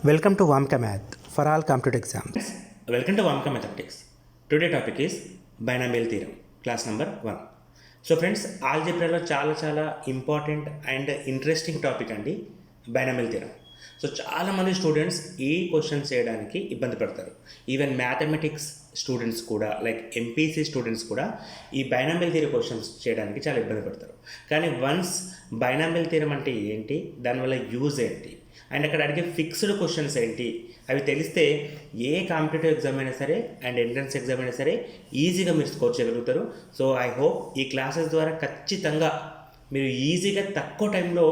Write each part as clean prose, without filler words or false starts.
Welcome to Vamka Math for all competitive exams. Welcome to Vamka Mathematics. Today topic is binomial theorem, class number 1. So friends, algebra చాలా important and interesting topic అండి binomial theorem. So చాలామంది students ఈ questions చేయడానికి ఇబ్బంది పడతారు. Even mathematics students కూడా like MPC students కూడా ఈ బైనామియల్ థియరం క్వశ్చన్స్ చేయడానికి చాలా ఇబ్బంది పడతారు. కానీ వన్స్ బైనామియల్ థియరం అంటే ఏంటి, దానివల్ల యూజ్ ఏంటి అండ్ అక్కడ అడిగే ఫిక్స్డ్ క్వశ్చన్స్ ఏంటి అవి తెలిస్తే ఏ కాంపిటేటివ్ ఎగ్జామ్ అయినా సరే అండ్ ఎంట్రన్స్ ఎగ్జామ్ అయినా సరే ఈజీగా మీరు స్కోర్ చేయగలుగుతారు. సో ఐ హోప్ ఈ క్లాసెస్ ద్వారా ఖచ్చితంగా మీరు ఈజీగా తక్కువ టైంలో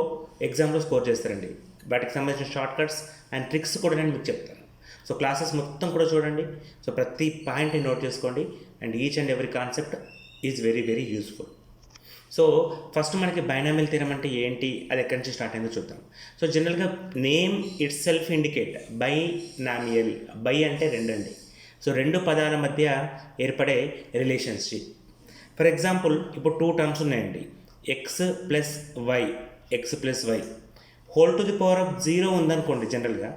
ఎగ్జామ్లో స్కోర్ చేస్తారండి. వాటికి సంబంధించిన షార్ట్ కట్స్ అండ్ ట్రిక్స్ కూడా నేను మీకు చెప్తాను. సో క్లాసెస్ మొత్తం కూడా చూడండి. సో ప్రతి పాయింట్ని నోట్ చేసుకోండి and each and every concept is very very useful. So first మనకి బైనామియల్ థియరం అంటే ఏంటి, అది ఎక్కడి నుంచి స్టార్ట్ అయిందో చూద్దాం. సో జనరల్గా name itself indicate binomial. Bi అంటే రెండు అండి. సో రెండు పదాల మధ్య ఏర్పడే రిలేషన్షిప్. ఫర్ ఎగ్జాంపుల్ ఇప్పుడు టూ టర్మ్స్ ఉన్నాయండి, x plus y, x plus y whole to the power of 0 ఉందనుకోండి. జనరల్గా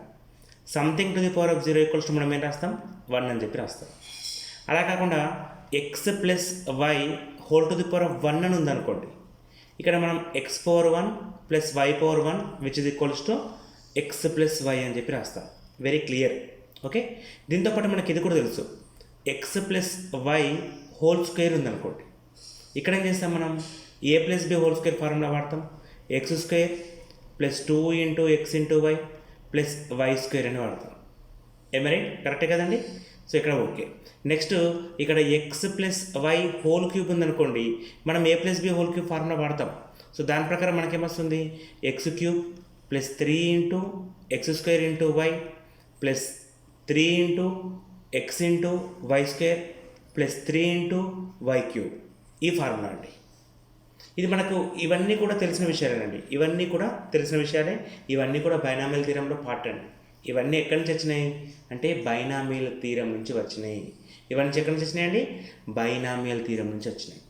something to the power of 0 equals to మనం ఏం రాస్తాం, 1 అని చెప్పి రాస్తాం. అలా కాకుండా x plus y whole to the power of 1 అని ఉందనుకోండి, ఇక్కడ మనం X power 1 plus y power 1 which is equals to x plus y అని చెప్పి రాస్తాం. Very clear. ఓకే, దీంతోపాటు మనకి ఇది కూడా తెలుసు, x plus y whole square ఉందనుకోండి, ఇక్కడ ఏం చేస్తాం మనం, a plus b whole square formula వాడతాం. X square plus 2 into x into y plus y square అని వాడతాం. రైట్, కరెక్టే కదండి. సో ఇక్కడ ఓకే. నెక్స్ట్ ఇక్కడ x plus y whole cube ఉందనుకోండి, మనం a plus b whole cube formula వాడతాం. సో దాని ప్రకారం మనకేమొస్తుంది, x cube plus 3 into x square into y plus 3 into x into y square plus 3 into y cube. ఈ formula అండి. ఇది మనకు ఇవన్నీ కూడా తెలిసిన విషయాలేనండి. ఇవన్నీ కూడా తెలిసిన విషయాలే. ఇవన్నీ కూడా బైనామియల్ థియరంలో పార్ట్ అండి. ఇవన్నీ ఎక్కడి నుంచి వచ్చినాయి అంటే బైనామియల్ థియరం నుంచి వచ్చినాయి. ఇవన్నీ ఎక్కడి నుంచి వచ్చినాయండి, బైనామియల్ థియరం నుంచి వచ్చినాయి.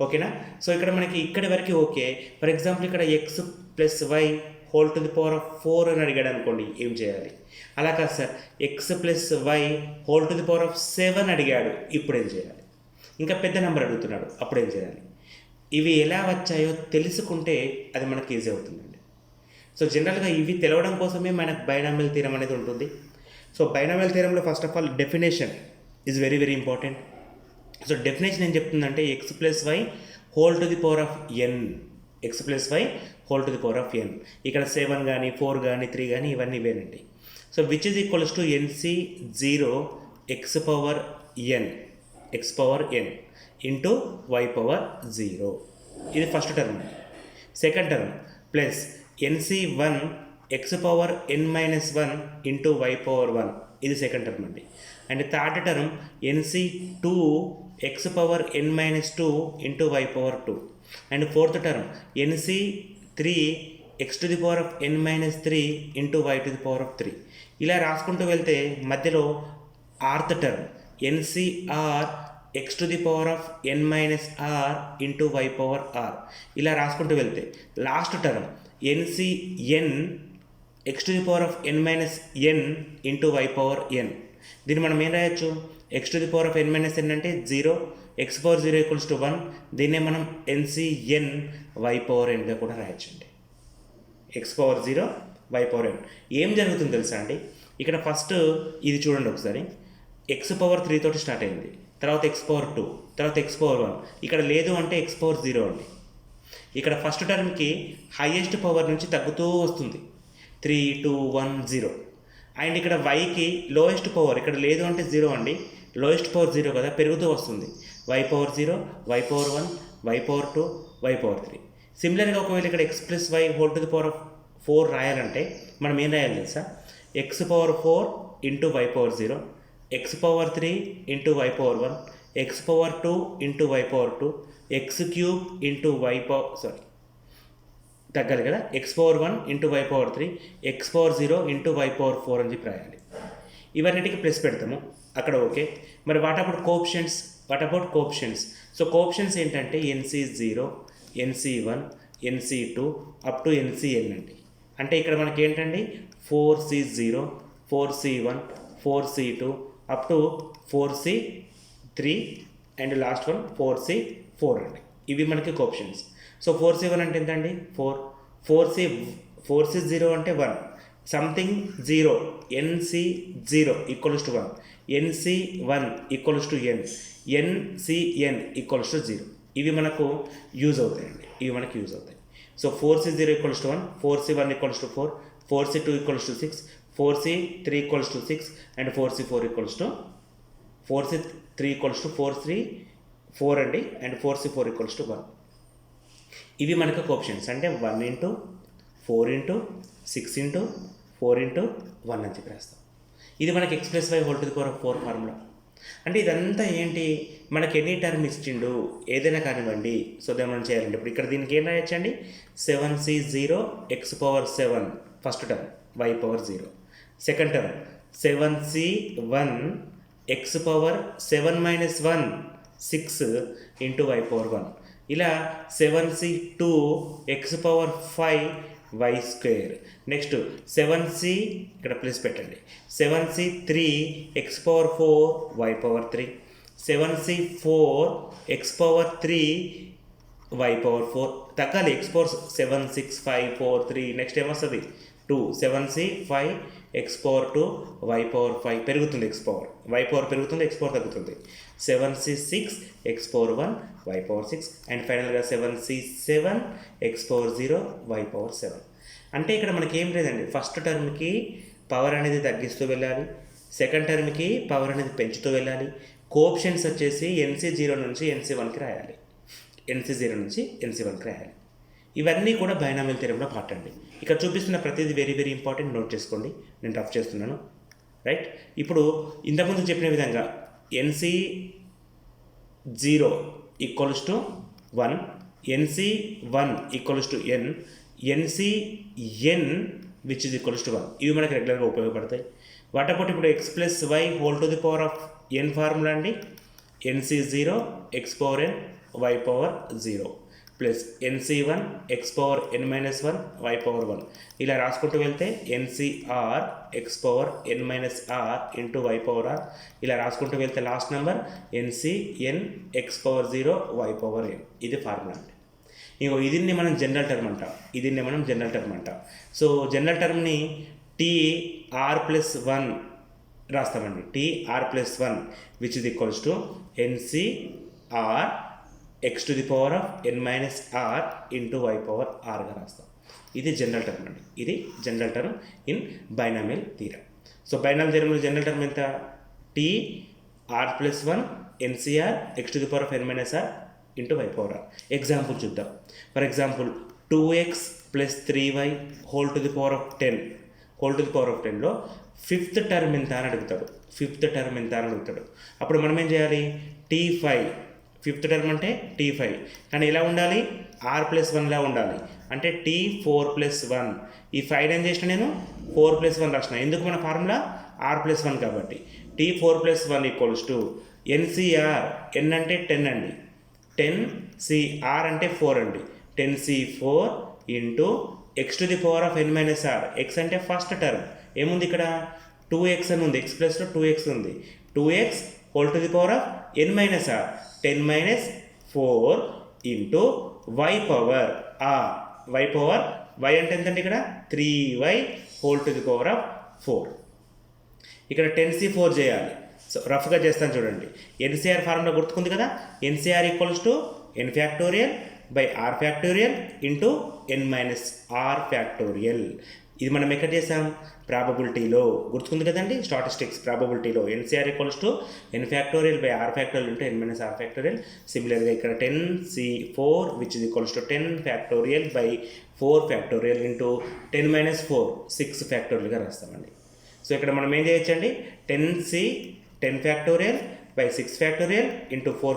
ఓకేనా. సో ఇక్కడ మనకి ఇక్కడి వరకు ఓకే. ఫర్ ఎగ్జాంపుల్ ఇక్కడ x plus y whole to the power of 4 అని అడిగాడు అనుకోండి, ఏం చేయాలి. అలా కాదు sir, x plus y whole to the power of 7 అడిగాడు, ఇప్పుడు ఏం చేయాలి. ఇంకా పెద్ద నెంబర్ అడుగుతున్నాడు, అప్పుడు ఏం చేయాలి. ఇవి ఎలా వచ్చాయో తెలుసుకుంటే అది మనకి ఈజీ అవుతుందండి. సో జనరల్గా ఇవి తెలవడం కోసమే మనకు బైనామియల్ థియరం అనేది ఉంటుంది. సో బైనామియల్ థియరంలో first of all definition is very very important. So definition ఏం చెప్తుందంటే x plus y whole to the power of n, x plus y whole to the power of n. ఇక్కడ 7 కానీ 4 కానీ 3 కానీ ఇవన్నీ వేనండి. So which is equals to n C 0 x power n, x power n into y power 0. ఇది first term. Second term plus ఎన్సి 1 x power n minus 1 into y power 1. ఇది second term అండి. And third term n C 2 x power n minus 2 into y power 2. And fourth term n C 3 x to the power of n minus 3 into y to the power of 3. ఇలా రాసుకుంటూ వెళ్తే మధ్యలో rth term n C r x to the power of n minus r into y power r. ఇలా రాసుకుంటూ వెళ్తే last term n C n x to the power of n minus n into y power n. దీన్ని మనం ఏం రాయొచ్చు, x to the power of n minus n అంటే 0, x power 0 equals to 1. దీన్నే మనం ఎన్సిఎన్ వై పవర్ ఎన్గా కూడా రాయొచ్చండి. ఎక్స్ పవర్ 0 వై పవర్ ఎన్. ఏం జరుగుతుందో తెలుసా అండి, ఇక్కడ ఫస్ట్ ఇది చూడండి ఒకసారి, ఎక్స్ పవర్ 3 తోటి స్టార్ట్ అయింది, తర్వాత ఎక్స్ పవర్ 2, తర్వాత ఎక్స్ పవర్ 1. ఇక్కడ లేదు అంటే ఎక్స్ పవర్ 0 అండి. ఇక్కడ ఫస్ట్ టర్మ్కి హైయెస్ట్ పవర్ నుంచి తగ్గుతూ వస్తుంది, 3, 2, 1, 0. అండ్ ఇక్కడ వైకి లోయెస్ట్ పవర్ ఇక్కడ లేదు అంటే 0 అండి. లోయెస్ట్ పవర్ 0 కదా, పెరుగుతూ వస్తుంది, y power 0, y power 1, y power 2, y power 3. సిమిలర్గా ఒకవేళ ఇక్కడ x plus y whole to the power of 4 రాయాలంటే మనం ఏం రాయాలి తెలుసా, x power 4 into y power 0, x power 3 into y power 1, x power 2 into y power 2, x cube into y power తగ్గాలి కదా, x power 1 into y power 3, x power 0 into y power 4 అని చెప్పి రాయాలి. ఇవన్నిటికి ప్లస్ పెడతాము అక్కడ okay. మరి what about coefficients. So coefficients ఏంటంటే ఎన్సి 0, ఎన్సి 1, ఎన్సి 2 అప్ టు ఎన్సిఎన్ అండి. అంటే ఇక్కడ మనకి ఏంటండి 4C0, 4C1, 4C2 up to 4C3 and last one 4C4 అండి. ఇవి మనకి కోఆప్షన్స్. సో 4C1 అంటే ఎంతండి 4, 4C0 అంటే 1, something 0, NC0 equals to 1, NC1 equals to N, NCN equals to 0. ఇవి మనకు యూజ్ అవుతాయండి, ఇవి మనకి యూజ్ అవుతాయి. So 4C0 equals to 1, 4C1 equals to 4, 4C2 equals to 6, 4C3 equals to 6 and 4C4 equals to 4C3 equals to 4 అండి and 4C4 equals to 1. ఇవి మనకు కోఆప్షన్స్ అంటే 1 ఇంటూ 4 ఇంటూ 6 ఇంటూ 4 ఇంటూ 1 అని చెప్పి రాస్తాం. ఇది మనకి x+y^4 ఫార్ములా. అంటే ఇదంతా ఏంటి, మనకి ఎనీ టర్మ్ ఇచ్చిండు ఏదైనా కానివ్వండి. సో దాన్ని మనం చేయాలండి. ఇప్పుడు ఇక్కడ దీనికి ఏం రాయొచ్చండి 7C0 x⁻7 first term y⁻0, second term 7C1 x⁻7 - 6 into y⁻1, ఇలా 7C2 x⁻5 y². Next 7C ఇక్కడ ప్లస్ పెట్టండి, 7C3 x⁻4 y⁻3, 7C4 x⁻3 y⁻4 తగ్గాలి. x⁻7 6 5 4 3 నెక్స్ట్ ఏమొస్తుంది 2, 7C5 x⁻2 y⁻5 పెరుగుతుంది, y⁻పెరుగుతుంది, x⁻ తగ్గుతుంది. 7C6 x⁻1 y⁻6 అండ్ ఫైనల్గా 7C7 x⁻0 y⁻7. అంటే ఇక్కడ మనకి ఏం లేదండి, ఫస్ట్ టర్మ్కి పవర్ అనేది తగ్గిస్తూ వెళ్ళాలి, సెకండ్ టర్మ్కి పవర్ అనేది పెంచుతూ వెళ్ళాలి. కోఆప్షన్స్ వచ్చేసి NC0 నుంచి NC1కి రాయాలి, NC0 నుంచి NC1కి రాయాలి. ఇవన్నీ కూడా బైనామియల్ థియరంలో పార్ట్ అండి. ఇక్కడ చూపిస్తున్న ప్రతిదీ వెరీ వెరీ ఇంపార్టెంట్, నోట్ చేసుకోండి. నేను రఫ్ చేస్తున్నాను, రైట్. ఇప్పుడు ఇంతకుముందు చెప్పిన విధంగా NC0 equals to 1, NC1 equals to N, NCN which is equals to 1. ఇవి మనకి రెగ్యులర్గా ఉపయోగపడతాయి. వాటప్పుడు ఇప్పుడు x+y^n ఫార్ములా అండి, NC0 x⁻n y⁻0 plus NC1 x⁻n - 1 y⁻1. ఇలా రాసుకుంటూ వెళ్తే NCR x⁻n - r ఇంటూ y⁻r. ఇలా రాసుకుంటూ వెళ్తే last number NCN x⁻0 y⁻n. ఇది ఫార్ములా అండి. ఇంకో దీన్ని మనం జనరల్ టర్మ్ అంటాం. సో జనరల్ టర్మ్ని TR+1 రాస్తామండి, TR+1 which is equals to NCR x⁻n - r into y⁻rగా రాస్తాం. ఇది జనరల్ టర్మ్ అండి, ఇది general term in binomial theorem. So binomial థియరంలో జనరల్ టర్మ్ ఎంత, TR+1 NCR x⁻n - r ఇంటూ y⁻r. ఎగ్జాంపుల్ చూద్దాం. ఫర్ ఎగ్జాంపుల్ 2x + 3y ⁻10 లో ఫిఫ్త్ టర్మ్ ఎంత అని అడుగుతాడు. అప్పుడు మనం ఏం చేయాలి, T5 ఫిఫ్త్ టర్మ్ అంటే T5 కానీ ఎలా ఉండాలి, R+1 లా ఉండాలి. అంటే T4+1. ఈ 5 ఏం చేసిన నేను 4+1 రాసిన, ఎందుకు మన ఫార్ములా R+1 కాబట్టి. T4+1 equals to NCR, N అంటే 10 అండి, 10CR అంటే 4 అండి, 10C4 into x⁻n - r. x అంటే ఫస్ట్ టర్మ్ ఏముంది ఇక్కడ 2x అని ఉంది, x+లో 2x ఉంది, 2x ⁻n - r 10 - 4 into y⁻r. y అంటే ఎంతండి ఇక్కడ 3y ⁻4. ఇక్కడ 10C4 చేయాలి. సో రఫ్గా చేస్తాను చూడండి. NCR ఫార్ములా గుర్తుకుంది కదా, NCR equals to n⁻r⁴ into n - r⁴. ఇది మనం ఎక్కడ చేసాం, ప్రాబబిలిటీలో గుర్తుకుంది కదండి, స్టాటిస్టిక్స్ ప్రాబబిలిటీలో NCR equals to n⁻r⁴ into n - r⁴. సిమిలర్గా ఇక్కడ 10C4 which is equals to 10⁻4⁴ into 10 - 4 6 రాస్తామండి. సో ఇక్కడ మనం ఏం చేయొచ్చండి, 10⁻6 ఇంటూ 4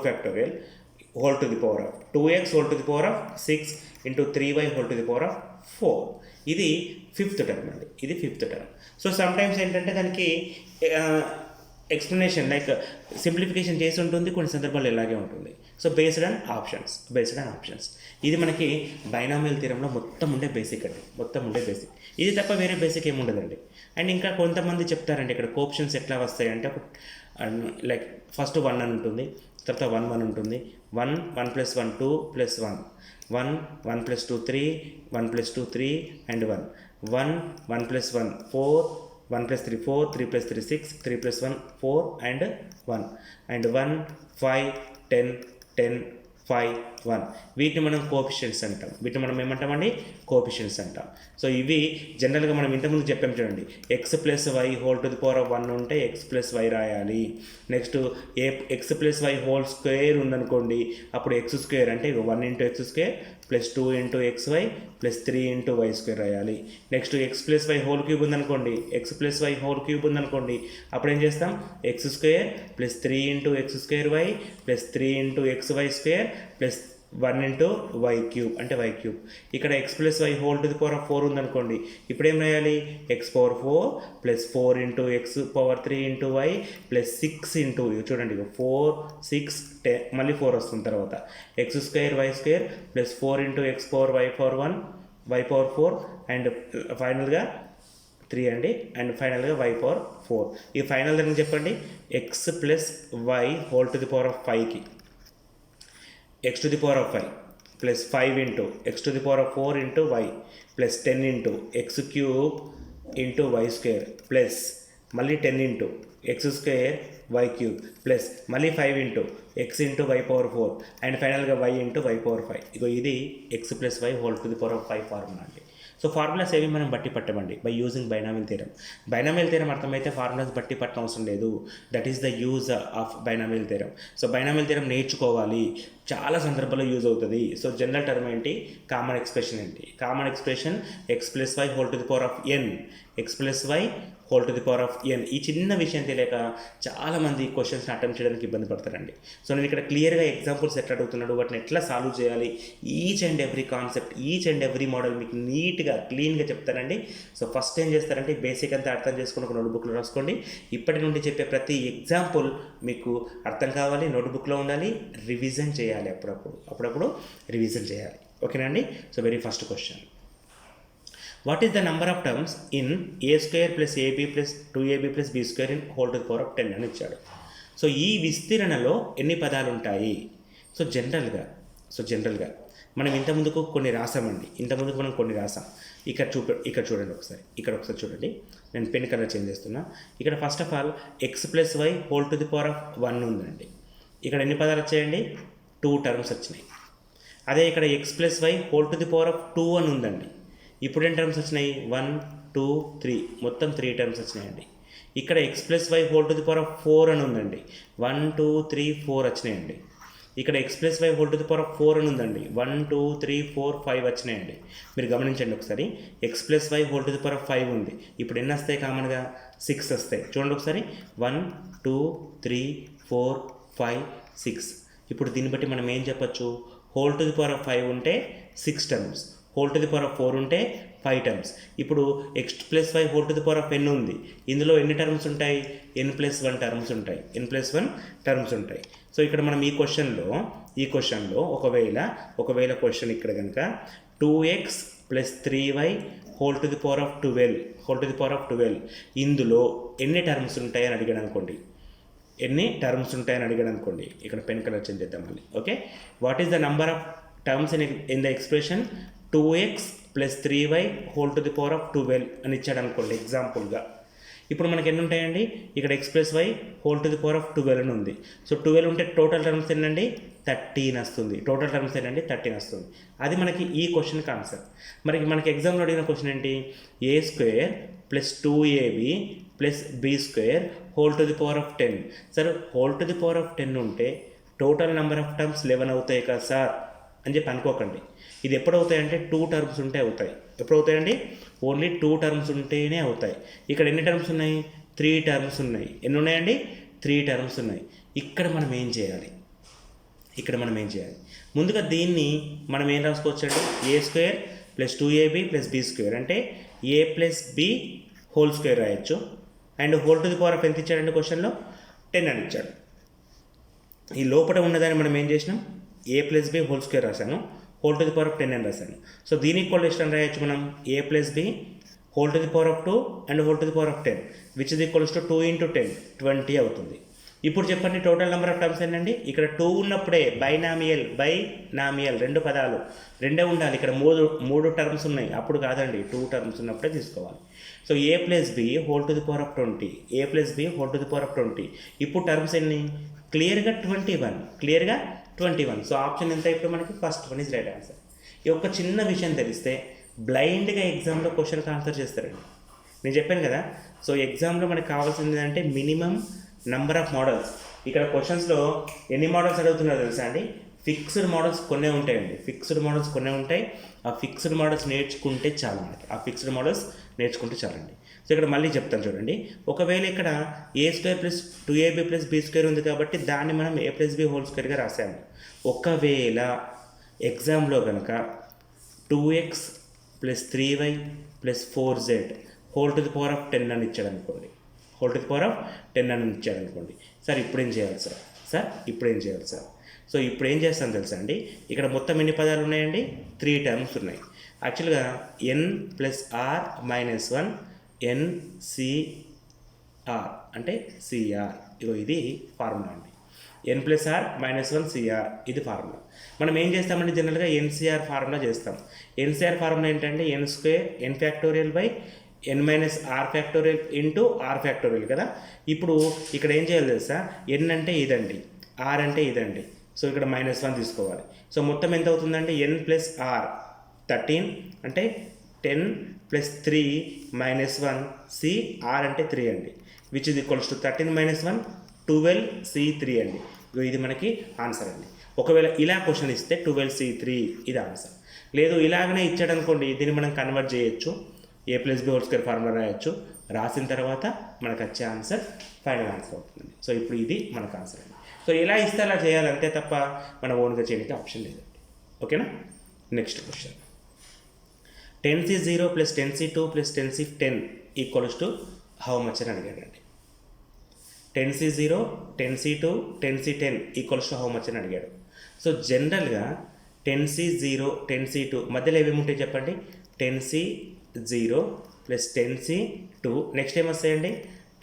2x 6 ఇంటూ 3y 4. ఇది ఫిఫ్త్ టర్మ్ అండి, ఇది ఫిఫ్త్ టర్మ్. సో సమ్టైమ్స్ ఏంటంటే దానికి ఎక్స్ప్లెనేషన్ లైక్ సింప్లిఫికేషన్ చేసి ఉంటుంది, కొన్ని సందర్భాల్లో ఇలాగే ఉంటుంది. సో బేస్డ్ ఆన్ ఆప్షన్స్ ఇది మనకి బైనామియల్ థియరంలో మొత్తం ఉండే బేసిక్ అండి, మొత్తం ఉండే బేసిక్. ఇది తప్ప వేరే బేసిక్ ఏమి ఉండదండి. అండ్ ఇంకా కొంతమంది చెప్తారండి ఇక్కడ కోప్షన్స్ ఎట్లా వస్తాయి అంటే లైక్ ఫస్ట్ 1 అని ఉంటుంది, తర్వాత 1 ఉంటుంది, 1 + 1 2 + 1 1 + 2 3 1 + 2 3 అండ్ 1 1 + 1 4 1 + 3 4 3 + 3 6 3 + 1 4 అండ్ 1 5 10 10 5 1 వీటిని మనం కోఎఫిషియెంట్స్ అంటాం. వీటిని మనం ఏమంటామండి? కోఎఫిషియెంట్స్ అంటాం. సో ఇవి జనరల్గా మనం ఇంతకుముందు చెప్పాం చూడండి, x + y ⁻1 ఉంటే x + y రాయాలి. Next x + y whole square ఉందనుకోండి, అప్పుడు x² అంటే 1 × x² + 2 × xy + 3 × y² రాయాలి. Next x + y whole cube ఉందనుకోండి, x + y హోల్ క్యూబ్ ఉందనుకోండి, అప్పుడు ఏం చేస్తాం? x² + 3 × x²y + 3 × xy² + 1 × y³ అంటే y³. ఇక్కడ x + y ⁻4 ఉందనుకోండి, ఇప్పుడు ఏం రాయాలి? x⁻4 + 4 × x⁻3 × y + 6 × చూడండి 4 6 10 మళ్ళీ 4 వస్తుంది తర్వాత x² y² + 4 × x⁻y⁻1 y⁻4 and ఫైనల్గా 3 అండి, అండ్ ఫైనల్గా y⁻4. ఈ ఫైనల్ దానికి చెప్పండి, x + y ⁻5కి x⁻5 + 5 × x⁻4 × y + 10 × x³ × y² plus మళ్ళీ 10 × x² y³ ప్లస్ మళ్ళీ 5 × x × y⁻4 అండ్ ఫైనల్గా y × y⁻5. ఇగో ఇది x + y ⁻5 ఫార్ములా అండి. సో ఫార్ములాస్ ఏవి మనం బట్టి పట్టమండి by using binomial theorem. Binomial theorem అర్థమైతే ఫార్ములాస్ బట్టి పట్టడం అవసరం లేదు. That is the use of binomial theorem. So binomial theorem నేర్చుకోవాలి, చాలా సందర్భాల్లో యూజ్ అవుతుంది. సో జనరల్ టర్మ్ ఏంటి? కామన్ ఎక్స్ప్రెషన్ ఏంటి? Common expression x + y n, x + y n. ఈ చిన్న విషయం తెలియక చాలామంది క్వశ్చన్స్ని అటెంప్ట్ చేయడానికి ఇబ్బంది పడతారండి. సో నేను ఇక్కడ క్లియర్గా ఎగ్జాంపుల్స్ ఎట్లా అడుగుతున్నాడు, వాటిని ఎట్లా సాల్వ్ చేయాలి, each and every concept, each and every model మీకు నీట్గా క్లీన్గా చెప్తానండి. సో ఫస్ట్ ఏం చేస్తారంటే బేసిక్ అంతా అర్థం చేసుకుని ఒక నోట్బుక్లో రాసుకోండి. ఇప్పటి నుండి చెప్పే ప్రతి ఎగ్జాంపుల్ మీకు అర్థం కావాలి, నోట్బుక్లో ఉండాలి, రివిజన్ చేయాలి, అప్పుడప్పుడు రివిజన్ చేయాలి. ఓకేనా అండి? So very first question, what is the number of terms in a² + ab + 2ab + b² in ⁻10 అని ఇచ్చాడు. సో ఈ విస్తీర్ణలో ఎన్ని పదాలు ఉంటాయి? సో జనరల్గా మనం ఇంతకుముందుకు కొన్ని రాసామండి, మనం కొన్ని రాసాం. ఇక్కడ చూడండి ఒకసారి, చూడండి, నేను పెన్ కలర్ చేంజ్ చేస్తున్నా. ఇక్కడ first of all x + y ⁻1 ఉందండి. ఇక్కడ ఎన్ని పదాలు వచ్చాయండి? 2 టర్మ్స్ వచ్చినాయి. అదే ఇక్కడ x + y ⁻2 అని ఉందండి. ఇప్పుడు ఎన్ని టర్మ్స్ వచ్చినాయి? 1 2 3 మొత్తం 3 టర్మ్స్ వచ్చినాయండి. ఇక్కడ x + y ⁻4 అని ఉందండి. 1 2 3 4 వచ్చినాయండి. ఇక్కడ x + y ⁻4 అని ఉందండి. 1 2 3 4 5 వచ్చినాయండి. మీరు గమనించండి ఒకసారి, x + y ⁻5 ఉంది. ఇప్పుడు ఎన్ని వస్తాయి? కామన్గా 6 వస్తాయి. చూడండి ఒకసారి, 1 2 3 4 5 6. ఇప్పుడు దీన్ని బట్టి మనం ఏం చెప్పచ్చు? ⁻5 ఉంటే 6 టర్మ్స్, ⁻4 ఉంటే 5 టర్మ్స్. ఇప్పుడు x + y n ఉంది. ఇందులో ఎన్ని టర్మ్స్ ఉంటాయి? n+1 టర్మ్స్ ఉంటాయి. టర్మ్స్ ఉంటాయి. సో ఇక్కడ మనం ఈ క్వశ్చన్లో ఒకవేళ క్వశ్చన్ ఇక్కడ కనుక 2x + 3y ⁻12 ఇందులో ఎన్ని టర్మ్స్ ఉంటాయని అడిగాడు అనుకోండి, ఇక్కడ పెన్ కలర్ చేంజ్ చేద్దాం మళ్ళీ. Okay, what is the number of terms in the expression 2x + 3y ⁻12 అని ఇచ్చాడు అనుకోండి ఎగ్జాంపుల్గా. ఇప్పుడు మనకి ఎన్ని ఉంటాయండి? ఇక్కడ x + y ⁻12 అని ఉంది. సో 12 ఉంటే టోటల్ టర్మ్స్ ఎన్నండి? 13 వస్తుంది. అది మనకి ఈ క్వశ్చన్కి ఆన్సర్. మనకి ఎగ్జామ్లో అడిగిన క్వశ్చన్ ఏంటి? a² + 2ab + b² ⁻10. సరే, ⁻10 ఉంటే టోటల్ నెంబర్ ఆఫ్ టర్మ్స్ 11 అవుతాయి కదా సార్ అని చెప్పి అనుకోకండి. ఇది ఎప్పుడు అవుతాయంటే 2 టర్మ్స్ ఉంటే అవుతాయి. ఎప్పుడు అవుతాయండి? ఓన్లీ 2 టర్మ్స్ ఉంటేనే అవుతాయి. ఇక్కడ ఎన్ని టర్మ్స్ ఉన్నాయి? 3 టర్మ్స్ ఉన్నాయి. ఎన్ని ఉన్నాయండి? 3 టర్మ్స్ ఉన్నాయి. ఇక్కడ మనం ఏం చేయాలి? ముందుగా దీన్ని మనం ఏం రాసుకోవచ్చండి? a² + 2ab + b² అంటే a + b² రాయొచ్చు. అండ్ ⁻ ఎంత ఇచ్చాడండి క్వశ్చన్లో? 10 అని ఇచ్చాడు. ఈ లోపల ఉన్నదాన్ని మనం ఏం చేసినాం, a plus b whole square రాశాను, whole to the power of 10 అని రాశాను. సో దీని ఈక్వల్ అని రాయొచ్చు మనం, a plus b whole to the power of 2 and whole to the power of 10 which is equals to 2 into 10 20 అవుతుంది. ఇప్పుడు చెప్పండి టోటల్ నెంబర్ ఆఫ్ టర్మ్స్ ఏంటండి, ఇక్కడ 2 ఉన్నప్పుడే బైనామియల్ 2 పదాలు రెండే ఉండాలి. ఇక్కడ మూడు టర్మ్స్ ఉన్నాయి, అప్పుడు కాదండి, 2 టర్మ్స్ ఉన్నప్పుడే తీసుకోవాలి. So a plus b whole to the power of 20, a plus b whole to the power of 20. ఇప్పుడు టర్మ్స్ ఎన్ని, క్లియర్గా 21. సో ఆప్షన్ ఎంత ఇప్పుడు మనకి, first one is right answer. ఈ ఒక చిన్న విషయం తెలిస్తే బ్లైండ్గా ఎగ్జామ్లో క్వశ్చన్కి ఆన్సర్ చేస్తారండి. నేను చెప్పాను కదా, సో ఎగ్జామ్లో మనకు కావాల్సింది ఏంటంటే మినిమం నంబర్ ఆఫ్ మోడల్స్. ఇక్కడ క్వశ్చన్స్లో ఎన్ని మోడల్స్ అడుగుతున్నారో తెలుసా అండి, ఫిక్స్డ్ మోడల్స్ కొన్నే ఉంటాయండి, ఆ ఫిక్స్డ్ మోడల్స్ నేర్చుకుంటే చాలు మనకి, చాలండి. సో ఇక్కడ మళ్ళీ చెప్తాను చూడండి, ఒకవేళ ఇక్కడ a square plus 2ab plus b square ఉంది కాబట్టి దాన్ని మనం a ప్లస్ బి హోల్ స్క్వేర్గా రాసాము. ఒకవేళ ఎగ్జామ్లో కనుక 2x plus 3y plus 4z whole to the power of 10 అని ఇచ్చాడు అనుకోండి, సార్ ఇప్పుడు ఏం చేయాలి సార్? సో ఇప్పుడు ఏం చేస్తాను తెలుసా అండి, ఇక్కడ మొత్తం ఎన్ని పదాలు ఉన్నాయండి, 3 టర్మ్స్ ఉన్నాయి. యాక్చువల్గా n plus r minus 1 NCR అంటే CR, ఇది ఫార్ములా అండి. n plus r minus 1 CR ఇది ఫార్ములా. మనం ఏం చేస్తామంటే జనరల్గా NCR ఫార్ములా చేస్తాం. NCR ఫార్ములా ఏంటంటే n square n factorial by n minus r factorial into r factorial కదా. ఇప్పుడు ఇక్కడ ఏం చేయాలి తెలుసా, n అంటే ఇదండి, r అంటే ఇదండి. సో ఇక్కడ -1 తీసుకోవాలి. సో మొత్తం ఎంత అవుతుందంటే n ప్లస్ ఆర్ 13 అంటే 10 ప్లస్ 3 మైనస్ 1 CR అంటే 3 అండి, which is equals to 13 minus 1 12C3 అండి. ఇది మనకి ఆన్సర్ అండి. ఒకవేళ ఇలా క్వశ్చన్ ఇస్తే 12C3 ఇది ఆన్సర్. లేదు ఇలాగనే ఇచ్చాడు అనుకోండి, దీన్ని మనం కన్వర్ట్ చేయొచ్చు, a plus b whole square formula రాయొచ్చు. రాసిన తర్వాత మనకు వచ్చే ఆన్సర్ ఫైనల్ ఆన్సర్ అవుతుందండి. సో ఇప్పుడు ఇది మనకు ఆన్సర్ అండి. సో ఎలా ఇస్తే అలా చేయాలంటే తప్ప మన ఓన్గా చేయడానికి ఆప్షన్ లేదండి. ఓకేనా, next question, 10C0 plus 10C2 plus 10C10 equals to how much అని అడిగాడండి. 10C0 10C2 10C10 equals to how much అని అడిగాడు. సో జనరల్గా 10C0 10C2 మధ్యలో ఏమేమి ఉంటాయి చెప్పండి, 10C0 ప్లస్ 10C2 నెక్స్ట్ ఏమొస్తాయండి,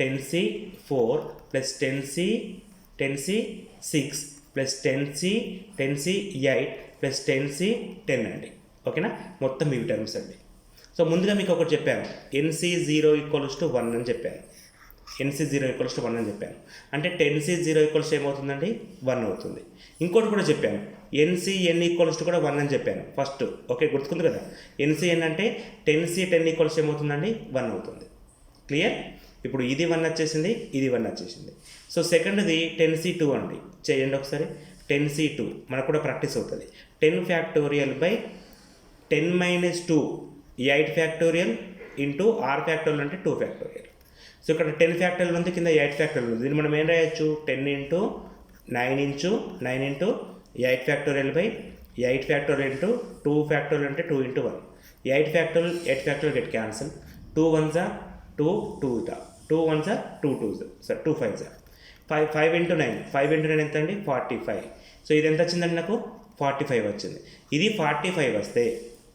10C4 plus 10C6 plus 10C8 plus 10C10 అండి. ఓకేనా, మొత్తం ఇవి టర్మ్స్ అండి. సో ముందుగా మీకు ఒకటి చెప్పాను, NC0 ఈక్వల్స్ టు 1 అని చెప్పాను. అంటే 10C0 ఈక్వల్స్ ఏమవుతుందండి, 1 అవుతుంది. ఇంకోటి కూడా చెప్పాను, NCN ఈక్వల్స్ టు కూడా 1 అని చెప్పాను ఫస్ట్. ఓకే, గుర్తుకుంది కదా, NCN అంటే 10C10 ఈక్వల్స్ ఏమవుతుందండి, 1 అవుతుంది. క్లియర్, ఇప్పుడు ఇది 1 వచ్చేసింది, ఇది 1 వచ్చేసింది. సో సెకండ్ది 10C2 అండి, చేయండి ఒకసారి. 10C2 మనకు కూడా ప్రాక్టీస్ అవుతుంది. 10 factorial by 10 minus 2 8 factorial into r factorial అంటే 2 ఫ్యాక్టోరియల్. సో ఇక్కడ 10 ఫ్యాక్టోరియల్ ఉంది, కింద 8 ఫ్యాక్టోరియల్ ఉంది. దీన్ని మనం ఏం రాయొచ్చు, 10 into 9 into 8 factorial by 8 factorial into 2 factorial అంటే 2 into 1. 8 factorial get cancel, 2 1s 2 2 2 1s 2 2s 2 5s 5 into 9 ఎంత అండి, 45. సో ఇది ఎంత వచ్చిందండి, నాకు 45 వచ్చింది. ఇది 45 వస్తే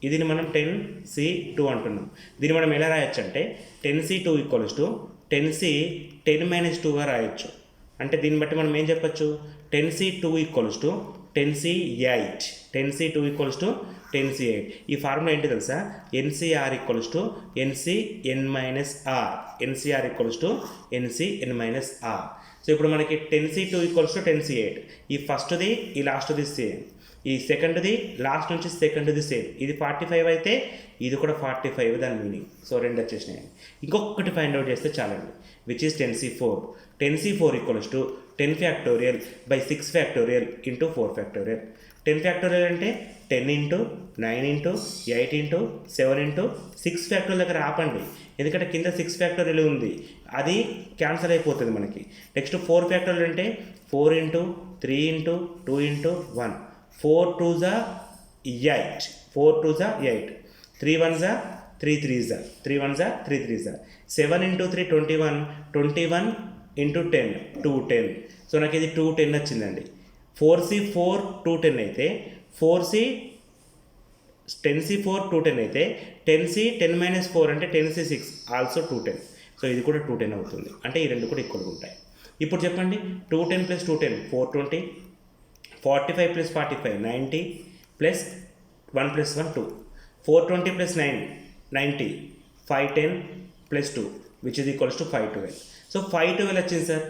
ఇది మనం 10C2 అంటున్నాం. దీన్ని మనం ఎలా రాయొచ్చు అంటే 10C2 ఈక్వల్స్ టు 10 మైనస్ 2గా రాయొచ్చు. అంటే దీన్ని బట్టి మనం ఏం చెప్పచ్చు, 10C2 ఈక్వల్స్ టు 10C8 ఈ ఫార్ములా ఏంటి తెలుసా, NCR equals to NCN minus R. So ఇప్పుడు మనకి 10C2 ఈక్వల్స్ టు 10C8. ఈ ఫస్ట్ది ఈ లాస్ట్ది సేమ్, ఈ సెకండ్ది లాస్ట్ నుంచి సెకండ్ది సేమ్. ఇది 45 అయితే ఇది కూడా 45 దాని మీనింగ్. సో రెండు వచ్చేసినాయి. ఇంకొకటి ఫైండ్ అవుట్ చేస్తే చాలండి, which is 10C4 equals to 10 factorial by 6 factorial into 4 factorial. 10 factorial అంటే 10 into 9 into 8 into 7 into 6 factorial దగ్గర ఆపండి, ఎందుకంటే కింద 6 ఫ్యాక్టోరియల్ ఉంది, అది క్యాన్సల్ అయిపోతుంది మనకి. నెక్స్ట్ 4 ఫ్యాక్టోరియల్ అంటే 4 into 3 into 2 into 1, 4 2s 8, 3 1s 3 3s 7 into 3 21, into 10 210. So నాకు ఇది 210 వచ్చిందండి. 4C4 210 అయితే 4C 10C4 210 అయితే 10C 10 - 4 అంటే 10C6 ఆల్సో 210. సో ఇది కూడా 210 అవుతుంది. అంటే ఈ రెండు కూడా ఈక్వల్గా ఉంటాయి. ఇప్పుడు చెప్పండి 210 + 210 420, 45 + 45 90 plus 1 + 1 2, 420 + 9 90, 510 + 2 which is equals to 512. So 512 వచ్చింది సార్.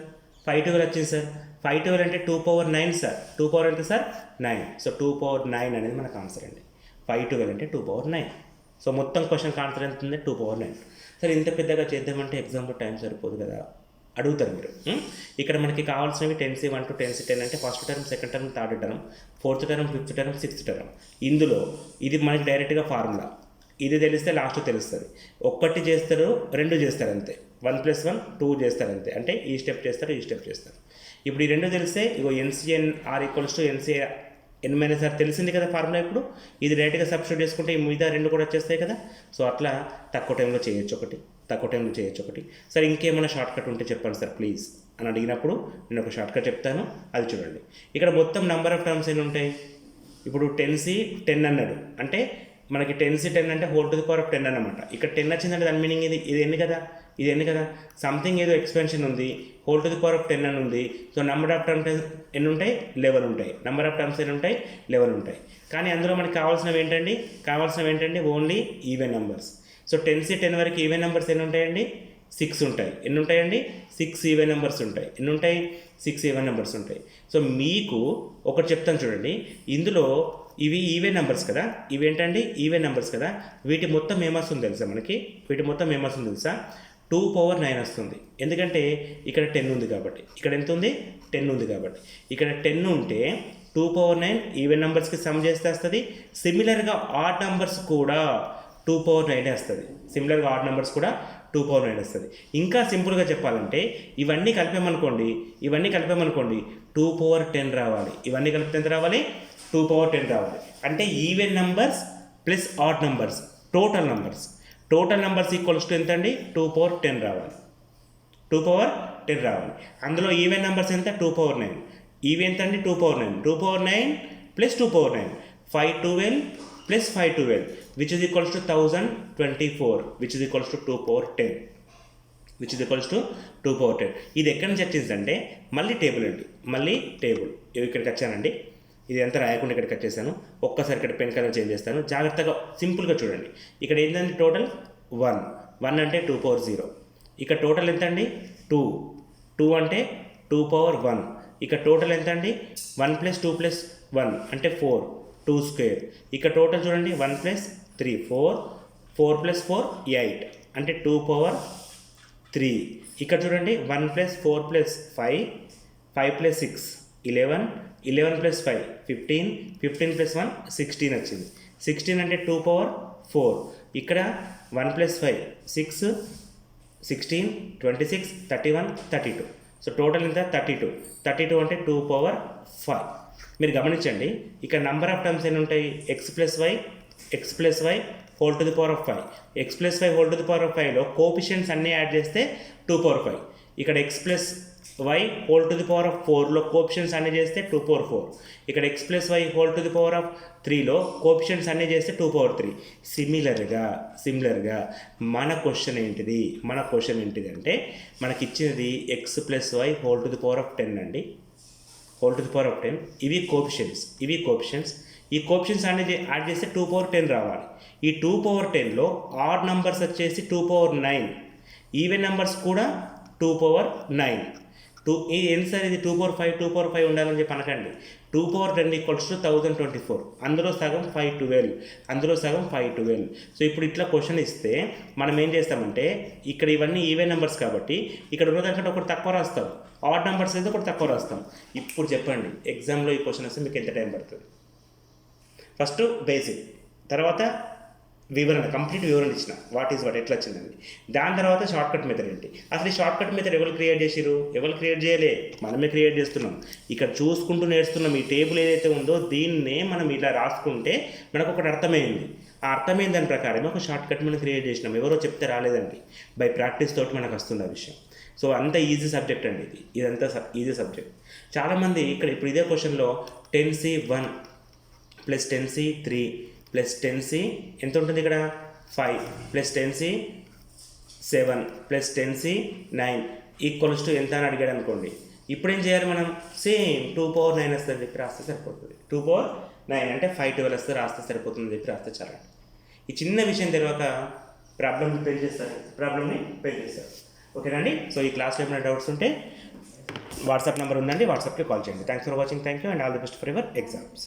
512 అంటే 2 పవర్ 9 సార్. 2 పవర్ ఎంత సార్ 9. సో 2 పవర్ 9 అనేది మనకు ఆన్సర్ అండి. 512 అంటే 2 పవర్ 9. సో మొత్తం క్వశ్చన్ ఆన్సర్ ఎంత ఉంది 2 పవర్ 9. సరే ఇంత పెద్దగా చేద్దామంటే ఎగ్జామ్లో టైం సరిపోదు కదా అడుగుతారు మీరు. ఇక్కడ మనకి కావాల్సినవి 10C1 to 10C10 అంటే first term, second term, third term, fourth term, fifth term, sixth term. ఇందులో ఇది మనకి డైరెక్ట్గా ఫార్ములా. ఇది తెలిస్తే లాస్ట్ తెలుస్తుంది. ఒక్కటి చేస్తారు, రెండు చేస్తారు అంతే. 1 + 1 2 చేస్తారు అంతే. అంటే ఈ స్టెప్ చేస్తారు, ఈ స్టెప్ చేస్తారు. ఇప్పుడు ఈ రెండు తెలిస్తే ఇగో NCNR = NCN-R తెలిసింది కదా ఫార్ములా. ఇప్పుడు ఇది డైరెక్ట్గా సబ్స్టిట్యూట్ చేసుకుంటే ఈ మిగతా రెండు కూడా వచ్చేస్తాయి కదా. సో అట్లా తక్కువ టైంలో చేయొచ్చు ఒకటి. సరే ఇంకేమైనా షార్ట్ కట్ ఉంటే చెప్పండి సార్ ప్లీజ్ అని అడిగినప్పుడు నేను ఒక షార్ట్ కట్ చెప్తాను. అది చూడండి. ఇక్కడ మొత్తం నెంబర్ ఆఫ్ టర్మ్స్ ఎన్ని ఉంటాయి. ఇప్పుడు 10C10 అన్నాడు అంటే మనకి 10C10 అంటే whole to the power of 10 అన్నమాట. ఇక్కడ 10 వచ్చిందంటే దాని మీనింగ్ ఇది ఎన్ని కదా సంథింగ్ ఏదో ఎక్స్పెన్షన్ ఉంది. Whole to the power of 10 అని ఉంది. సో నెంబర్ ఆఫ్ టర్మ్స్ ఎన్ని ఉంటాయి 11 ఉంటాయి. నెంబర్ ఆఫ్ టర్మ్స్ ఎన్ని ఉంటాయి 11 ఉంటాయి. కానీ అందులో మనకి కావాల్సినవి ఏంటండి only even numbers. So 10C10 వరకు ఈవెన్ నెంబర్స్ ఎన్ని ఉంటాయండి 6 ఉంటాయి. ఎన్ని ఉంటాయండి 6 ఈవెన్ నెంబర్స్ ఉంటాయి. ఎన్ని ఉంటాయి 6 ఈవెన్ నెంబర్స్ ఉంటాయి. సో మీకు ఒకటి చెప్తాను చూడండి. ఇందులో ఇవి ఈవెన్ నెంబర్స్ కదా, ఇవేంటండి ఈవెన్ నెంబర్స్ కదా. వీటి మొత్తం ఏమొస్తుంది తెలుసా మనకి. 2 పవర్ 9 వస్తుంది. ఎందుకంటే ఇక్కడ 10 ఉంది కాబట్టి. ఇక్కడ ఎంత ఉంది 10 ఉంది కాబట్టి. ఇక్కడ 10 ఉంటే 2 పవర్ 9 ఈవెన్ నెంబర్స్కి సమ్ చేస్తే వస్తుంది. సిమిలర్గా ఆడ్ నెంబర్స్ కూడా 2 పవర్ 9 వస్తుంది. 2 పవర్ 9 వస్తుంది. ఇంకా సింపుల్గా చెప్పాలంటే ఇవన్నీ కలిపామనుకోండి 2 పవర్ 10 రావాలి. ఇవన్నీ కలిపితే ఎంత రావాలి 2 పవర్ 10 రావాలి. అంటే even numbers plus odd numbers total numbers equals to ఎంత అండి 2 పవర్ 10 రావాలి. 2 పవర్ 10 రావాలి. అందులో ఈవెన్ నెంబర్స్ ఎంత 2 పవర్ 9. ఈవెన్ ఎంత అండి 2 power 9. 2 power 9 plus 2 power 9 512 plus 512 which is equals to 1024 which is equals to 2 power 10 ఇది ఎక్కడి నుంచి వచ్చిందంటే మళ్ళీ టేబుల్ అండి. ఇక్కడికి వచ్చానండి. ఇది ఎంత రాయకుండా ఇక్కడికి వచ్చేసాను. ఒక్కసారి ఇక్కడ పెన్ కలర్ చేంజ్ చేస్తాను. జాగ్రత్తగా సింపుల్గా చూడండి. ఇక్కడ ఏంటంటే టోటల్ 1 అంటే 2 పవర్ 0. ఇక్కడ టోటల్ ఎంత అండి 2 అంటే 2 పవర్ 1. ఇక్కడ టోటల్ ఎంత అండి 1 + 2 + 1 అంటే 4 2 స్క్వేర్. ఇక్కడ టోటల్ చూడండి 1 + 3 4 4 + 4 8 అంటే 2 పవర్ 3. ఇక్కడ చూడండి 1 + 4 + 5 5 + 6 11 11 + 5 15 15 + 1 16 వచ్చింది. 16 అంటే 2 పవర్ 4. ఇక్కడ 1 + 5 6 16 26 31 32. సో టోటల్ ఎంత 32 అంటే 2 పవర్ 5. మీరు గమనించండి ఇక్కడ నంబర్ ఆఫ్ టర్మ్స్ ఎన్ని ఉంటాయి x + y whole to the power of 5. x + y whole to the power of 5లో కోఎఫిషియెంట్స్ అన్నీ యాడ్ చేస్తే 2 పవర్ 5. ఇక్కడ x + y whole to the power of 4లో కోఎఫిషియెంట్స్ అన్నీ చేస్తే 2 పవర్ 4. ఇక్కడ x + y whole to the power of 3లో coefficients అన్నీ చేస్తే 2 పవర్ 3. సిమిలర్గా మన క్వశ్చన్ ఏంటిది అంటే మనకి ఇచ్చినది x + y whole to the power of 10 అండి. Whole to the power of 10 ఇవి కోఎఫిషియెంట్స్. ఈ కోఎఫిషియెంట్స్ అనేది యాడ్ చేస్తే 2 పవర్ 10 రావాలి. ఈ 2 పవర్ 10లో ఆడ్ నంబర్స్ వచ్చేసి 2 పవర్ 9. ఈవెన్ నెంబర్స్ కూడా 2 పవర్ 9. ఎంత సార్ ఇది 2 పవర్ 5 ఉండాలని చెప్పి అనకండి. 2 పవర్ 10 ఈక్వల్స్ టు 1024. అందులో సగం 512. సో ఇప్పుడు ఇట్లా క్వశ్చన్ ఇస్తే మనం ఏం చేస్తామంటే ఇక్కడ ఇవన్నీ ఈవెన్ నెంబర్స్ కాబట్టి ఇక్కడ ఉన్నదానికంటే ఒకటి తక్కువ రాస్తాం. ఆడ్ నెంబర్స్ అయితే ఒకటి తక్కువ రాస్తాం. ఇప్పుడు చెప్పండి ఎగ్జామ్లో ఈ క్వశ్చన్ వస్తే మీకు ఎంత టైం పడుతుంది. ఫస్ట్ బేసిక్, తర్వాత కంప్లీట్ వివరణ ఇచ్చిన వాట్ ఎట్లా వచ్చిందండి. దాని తర్వాత షార్ట్ కట్ మెథడ్ ఏంటి. అసలు ఈ షార్ట్ కట్ మెథడ్ ఎవరు క్రియేట్ చేయలే, మనమే క్రియేట్ చేస్తున్నాం. ఇక్కడ చూసుకుంటూ నేర్చుకున్నాం. ఈ టేబుల్ ఏదైతే ఉందో దీన్నే మనం ఇలా రాసుకుంటే మనకు ఒకటి అర్థమైంది. ఆ అర్థమైన దాని ప్రకారం ఒక షార్ట్ కట్ మనం క్రియేట్ చేసినాం. ఎవరో చెప్తే రాలేదండి, బై ప్రాక్టీస్ తోటి మనకు వస్తుంది ఆ విషయం. సో అంత ఈజీ సబ్జెక్ట్ అండి ఇదంతా ఈజీ సబ్జెక్ట్. చాలామంది ఇప్పుడు ఇదే క్వశ్చన్లో 10C1 plus 10C3 plus 10C ఎంత ఉంటుంది ఇక్కడ 5 plus 10C7 plus 10C9 equals to ఎంత అని అడిగాడు అనుకోండి. ఇప్పుడు ఏం చేయాలి మనం? సేమ్ 2/9 వస్తుంది చెప్పి రాస్తే సరిపోతుంది. 2/9 అంటే 512 వస్తే రాస్తే సరిపోతుంది చెప్పి రాస్తే చాలా. ఈ చిన్న విషయం తర్వాత ప్రాబ్లమ్ని పెంచేస్తారు. ఓకేనండి. సో ఈ క్లాస్లో ఏమైనా డౌట్స్ ఉంటే వాట్సాప్ నెంబర్ ఉందండి, వాట్సాప్కి కాల్ చేయండి. Thanks for watching. Thank you and all the best for your exams.